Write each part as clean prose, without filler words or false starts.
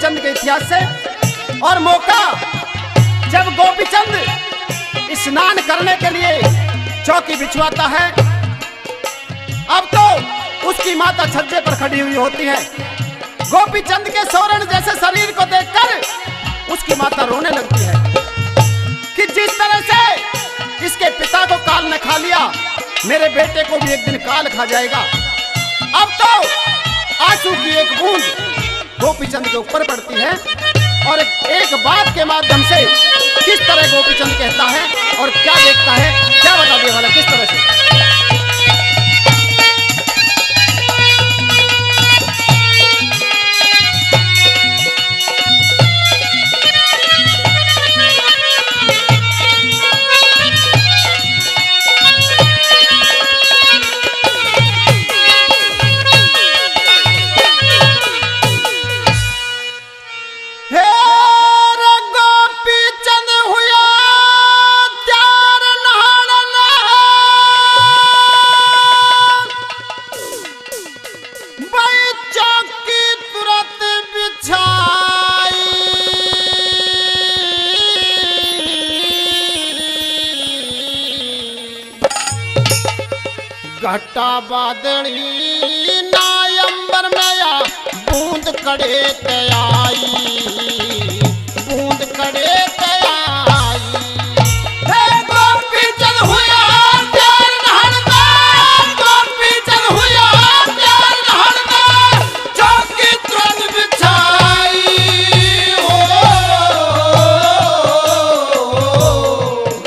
गोपीचंद के इतिहास से। और मौका जब गोपीचंद स्नान करने के लिए चौकी बिछवाता है, अब तो उसकी माता छज्जे पर खड़ी हुई होती है। गोपीचंद के सोरण जैसे शरीर को देखकर उसकी माता रोने लगती है कि जिस तरह से इसके पिता को काल ने खा लिया, मेरे बेटे को भी एक दिन काल खा जाएगा। अब तो आंसू की एक बूंद गोपीचंद के ऊपर पड़ती है और एक बात के माध्यम से किस तरह गोपीचंद कहता है और क्या देखता है, क्या बता दिया वाला किस तरह से। घटा बादली ना अंबर में या बूंद कड़े ते आई, बूंद कड़े ते आई। हे गोपीचंद हुआ प्यार नहरदा, गोपीचंद हुआ प्यार नहरदा, चौकी तुरंत बिछाई।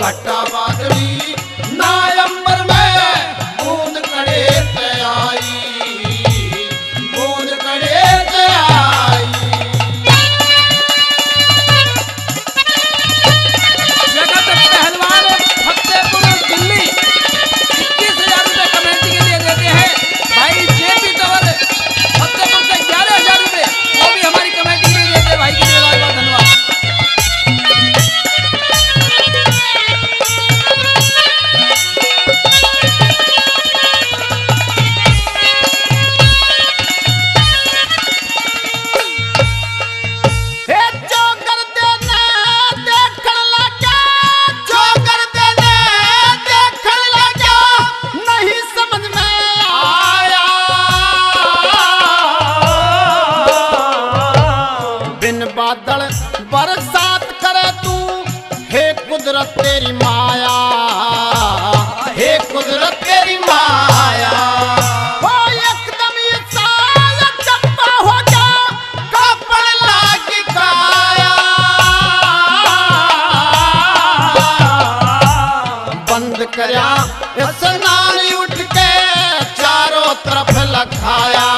घटा बादली ना अंबर में बादल बरसात करे तू, हे कुदरत तेरी माया, हे कुदरत तेरी माया। वो एकदम ये साया चप्पा हो गया, कापड़ लागी काया। बंद करया स्नान उठ के चारों तरफ लखाया,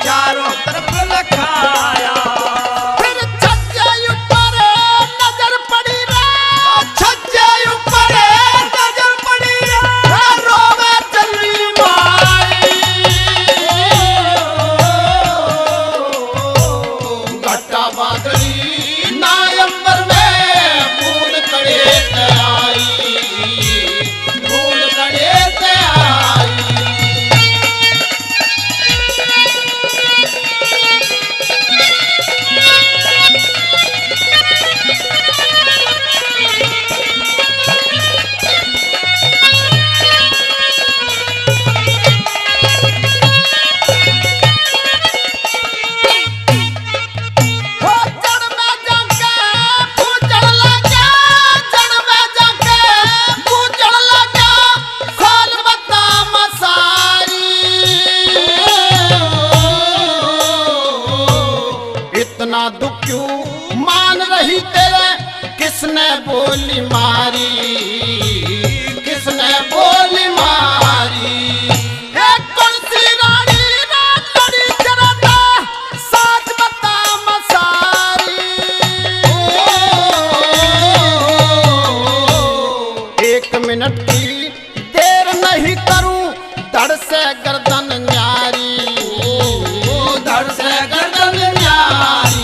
चारों तरफ लखाया। दुख क्यों मान रही तेरे, किसने बोली मारी, किसने बोली मारी। एक कौन सी रानी रात बड़ी जराता, साथ बता मसारी। एक मिनट की देर नहीं करूं, धड़ से गर्दन न्यारी, धड़ से गर्दन न्यारी।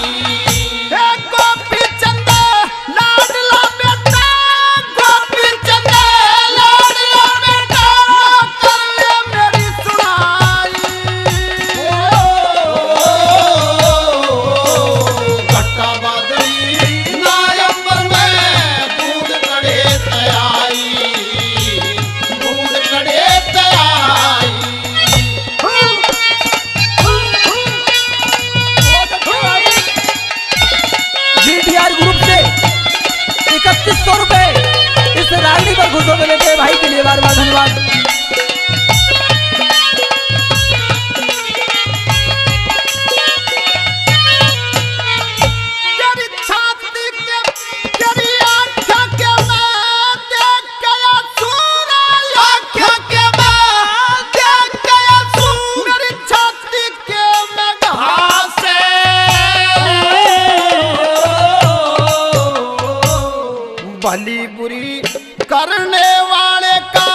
देते हैं भाई के लिए बार बार धन्यवाद। भली बुरी करने वाले का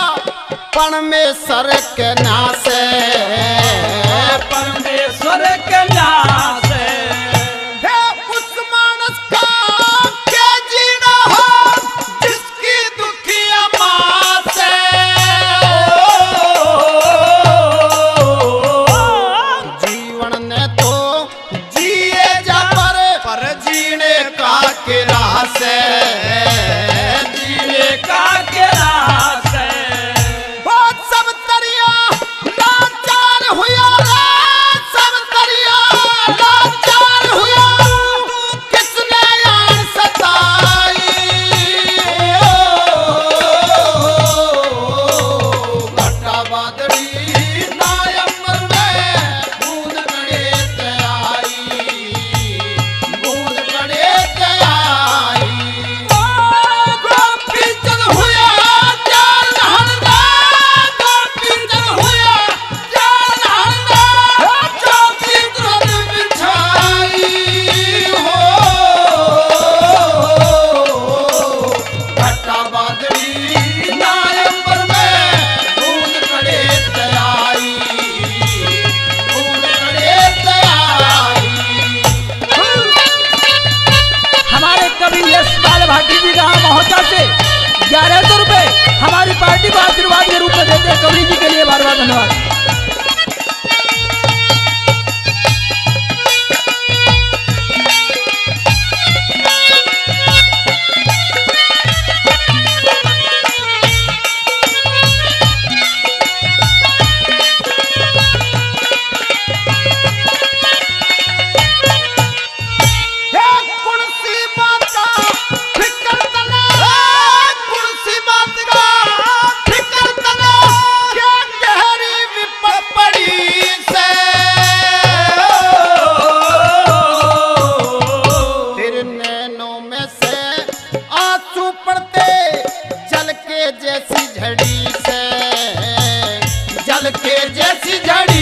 परमेश्वर के नासे, परमेश्वर के नास है उस मानस का क्या जीना हो जिसकी दुखिया माँ से। जीवन ने तो जिए जा पर जीने का किराह से, हमारी पार्टी को आशीर्वाद के रूप में देते हैं। कवि जी के लिए बार बार धन्यवाद। जैसी झड़ी से जल के जैसी झड़ी